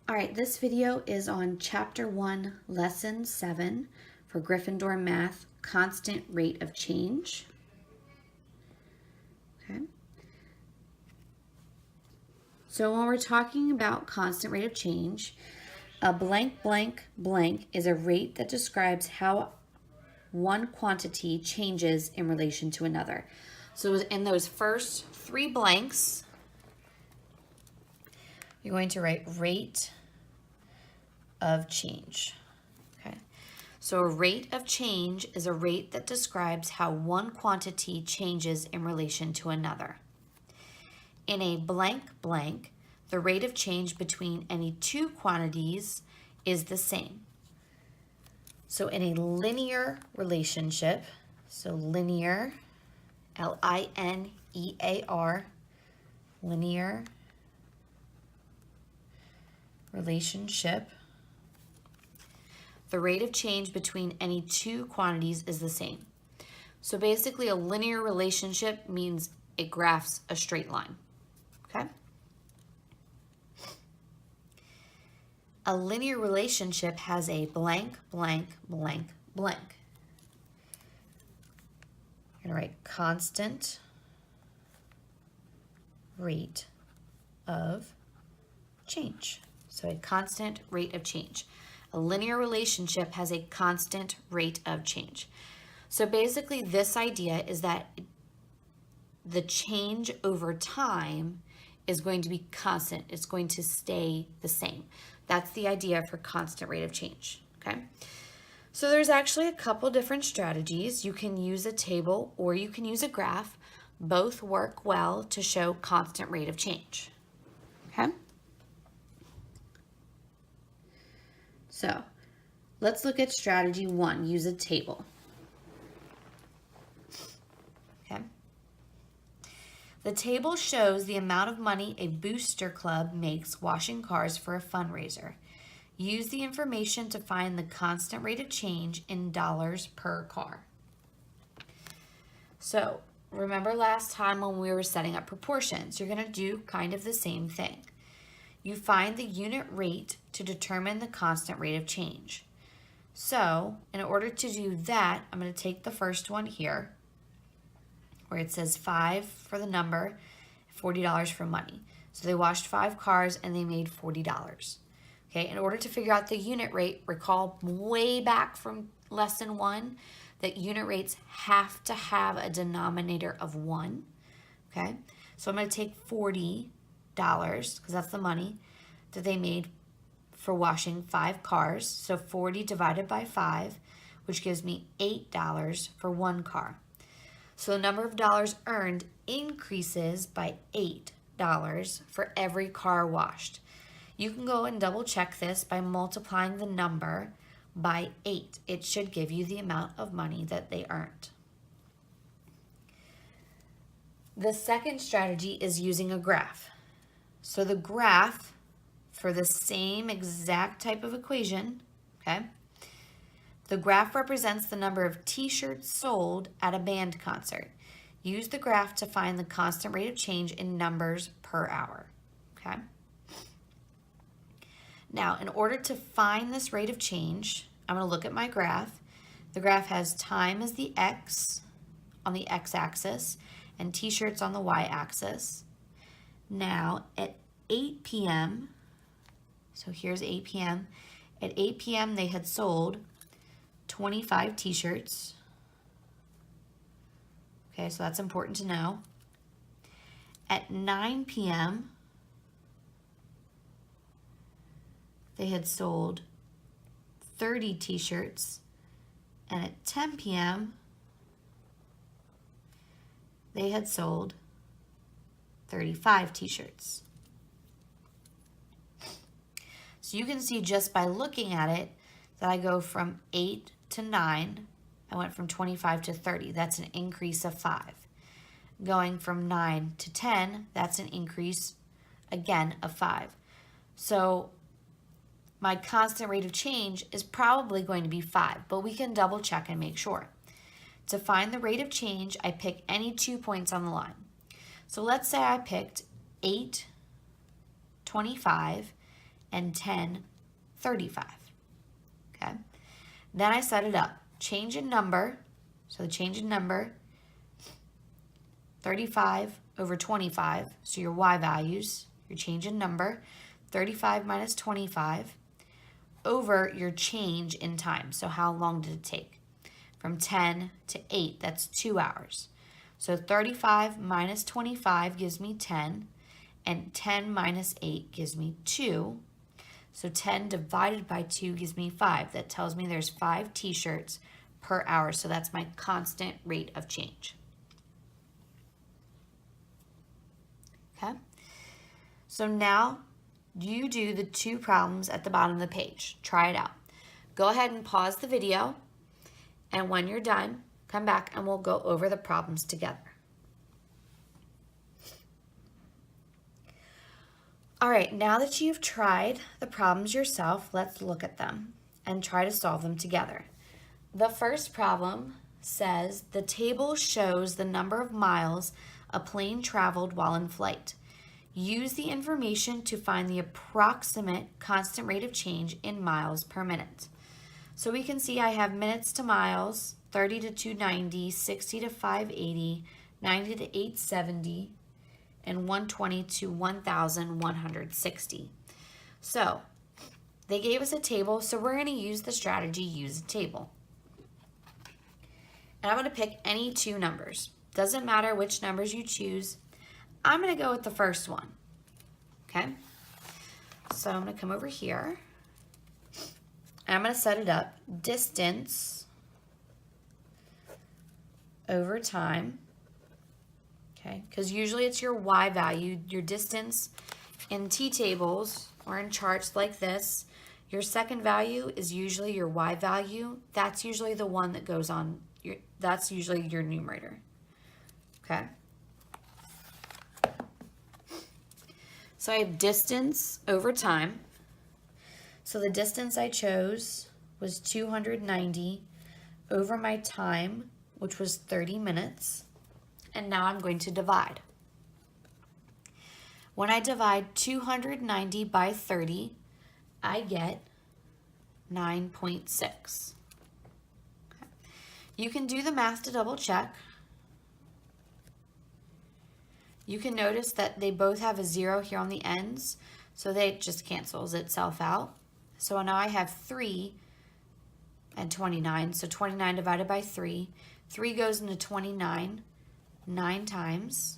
All right, this video is on Chapter 1, Lesson 7 for Gryffindor Math, Constant Rate of Change. Okay. So when we're talking about constant rate of change, a blank, blank, blank is a rate that describes how one quantity changes in relation to another. So in those first three blanks, you're going to write rate of change. Okay. So a rate of change is a rate that describes how one quantity changes in relation to another. In a blank blank, the rate of change between any two quantities is the same. So in a linear relationship, so linear, L-I-N-E-A-R, linear relationship, the rate of change between any two quantities is the same. So basically a linear relationship means it graphs a straight line, okay? A linear relationship has a blank, blank, blank, blank. You're gonna write constant rate of change. So a constant rate of change. A linear relationship has a constant rate of change. So basically this idea is that the change over time is going to be constant. It's going to stay the same. That's the idea for constant rate of change, okay? So there's actually a couple different strategies. You can use a table or you can use a graph. Both work well to show constant rate of change, okay? So let's look at strategy 1, use a table. Okay. The table shows the amount of money a booster club makes washing cars for a fundraiser. Use the information to find the constant rate of change in dollars per car. So remember last time when we were setting up proportions, you're going to do kind of the same thing. You find the unit rate to determine the constant rate of change. So in order to do that, I'm going to take the first one here where it says 5 for the number, $40 for money. So they washed 5 cars and they made $40. Okay, in order to figure out the unit rate, recall way back from lesson 1 that unit rates have to have a denominator of 1. Okay, so I'm going to take $40 because that's the money that they made for washing 5 cars. So 40 divided by 5, which gives me $8 for 1 car. So the number of dollars earned increases by $8 for every car washed. You can go and double check this by multiplying the number by 8. It should give you the amount of money that they earned. The second strategy is using a graph. So the graph for the same exact type of equation, okay? The graph represents the number of t-shirts sold at a band concert. Use the graph to find the constant rate of change in numbers per hour, okay? Now, in order to find this rate of change, I'm going to look at my graph. The graph has time as the x on the x-axis and t-shirts on the y-axis. Now, at 8 p.m., so here's 8 p.m. At 8 p.m., they had sold 25 t-shirts. Okay, so that's important to know. At 9 p.m., they had sold 30 t-shirts. And at 10 p.m., they had sold 35 t-shirts. So you can see just by looking at it that I go from 8 to 9. I went from 25 to 30. That's an increase of 5. Going from 9 to 10, that's an increase, again, of 5. So my constant rate of change is probably going to be 5, but we can double check and make sure. To find the rate of change, I pick any 2 points on the line. So let's say I picked 8, 25, and 10, 35. Okay. Then I set it up. Change in number. So the change in number, 35 over 25. So your y values, your change in number, 35 minus 25 over your change in time. So how long did it take? From 10 to 8, that's 2 hours. So 35 minus 25 gives me 10, and 10 minus 8 gives me 2. So 10 divided by 2 gives me 5. That tells me there's 5 t-shirts per hour. So that's my constant rate of change. Okay. So now you do the 2 problems at the bottom of the page. Try it out. Go ahead and pause the video. And when you're done, come back and we'll go over the problems together. All right, now that you've tried the problems yourself, let's look at them and try to solve them together. The first problem says the table shows the number of miles a plane traveled while in flight. Use the information to find the approximate constant rate of change in miles per minute. So we can see I have minutes to miles, 30 to 290, 60 to 580, 90 to 870, and 120 to 1,160. So they gave us a table, so we're going to use the strategy use a table. And I'm going to pick any 2 numbers. Doesn't matter which numbers you choose. I'm going to go with the first one. Okay? So I'm going to come over here. And I'm going to set it up. Distance over time. Okay? Because usually it's your y value, your distance in t-tables or in charts like this. Your second value is usually your y value. That's usually the one that goes on. That's usually your numerator. Okay? So I have distance over time. So the distance I chose was 290 over my time, which was 30 minutes. And now I'm going to divide. When I divide 290 by 30, I get 9.6. Okay. You can do the math to double check. You can notice that they both have a 0 here on the ends, so that just cancels itself out. So now I have 3 and 29, so 29 divided by 3. 3 goes into 29 9 times.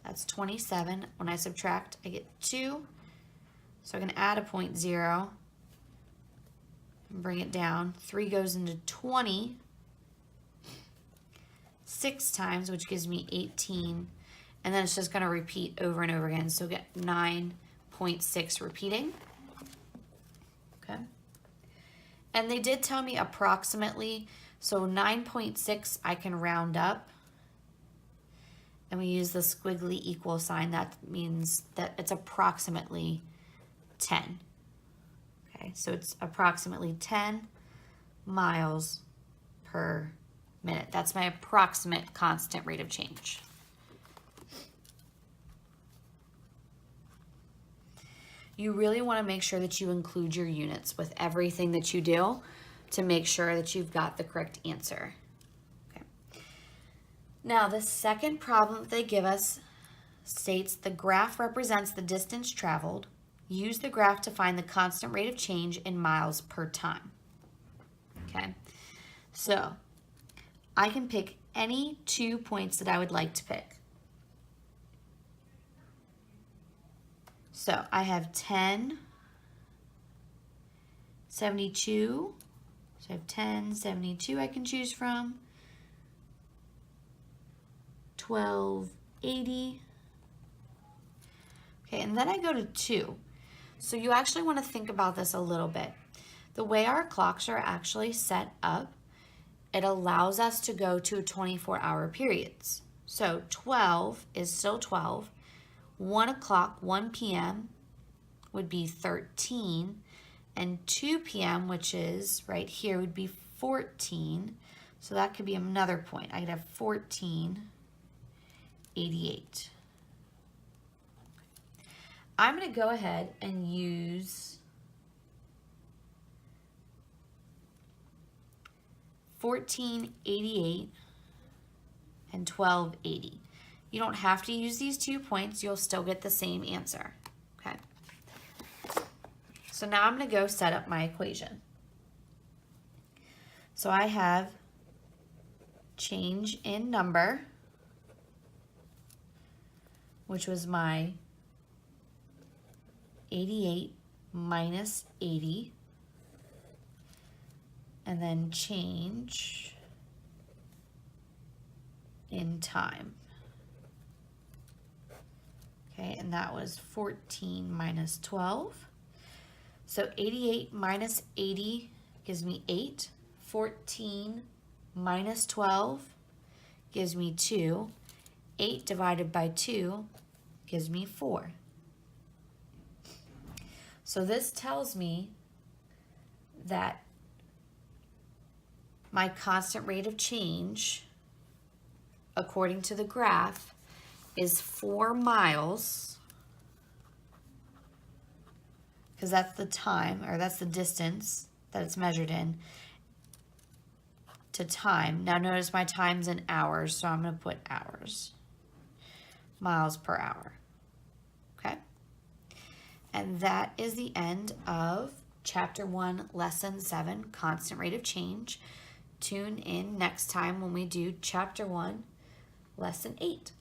That's 27. When I subtract, I get 2. So I can add a 0.0 and bring it down. 3 goes into 20 6 times, which gives me 18. And then it's just going to repeat over and over again. So get 9.6 repeating. Okay. And they did tell me approximately. So 9.6 I can round up. And we use the squiggly equal sign. That means that it's approximately 10. Okay. So it's approximately 10 miles per minute. That's my approximate constant rate of change. You really want to make sure that you include your units with everything that you do to make sure that you've got the correct answer. Okay. Now, the second problem that they give us states the graph represents the distance traveled. Use the graph to find the constant rate of change in miles per time. Okay. So, I can pick any 2 points that I would like to pick. So I have 10, 72, so I have 10, 72 I can choose from, 12, 80. Okay, and then I go to 2. So you actually want to think about this a little bit. The way our clocks are actually set up, it allows us to go to 24-hour periods. So 12 is still 12. 1 o'clock, 1 p.m. would be 13, and 2 p.m., which is right here, would be 14. So that could be another point. I could have 1488. I'm going to go ahead and use 1488 and 1280. You don't have to use these 2 points. You'll still get the same answer. Okay. So now I'm going to go set up my equation. So I have change in number, which was my 88 minus 80, and then change in time. Okay, and that was 14 minus 12. So 88 minus 80 gives me 8. 14 minus 12 gives me 2. 8 divided by 2 gives me 4. So this tells me that my constant rate of change, according to the graph, is 4 miles, because that's the time, or that's the distance that it's measured in, to time. Now notice my time's in hours, so I'm going to put hours. Miles per hour. Okay? And that is the end of Chapter 1, Lesson 7, Constant Rate of Change. Tune in next time when we do Chapter 1, Lesson 8.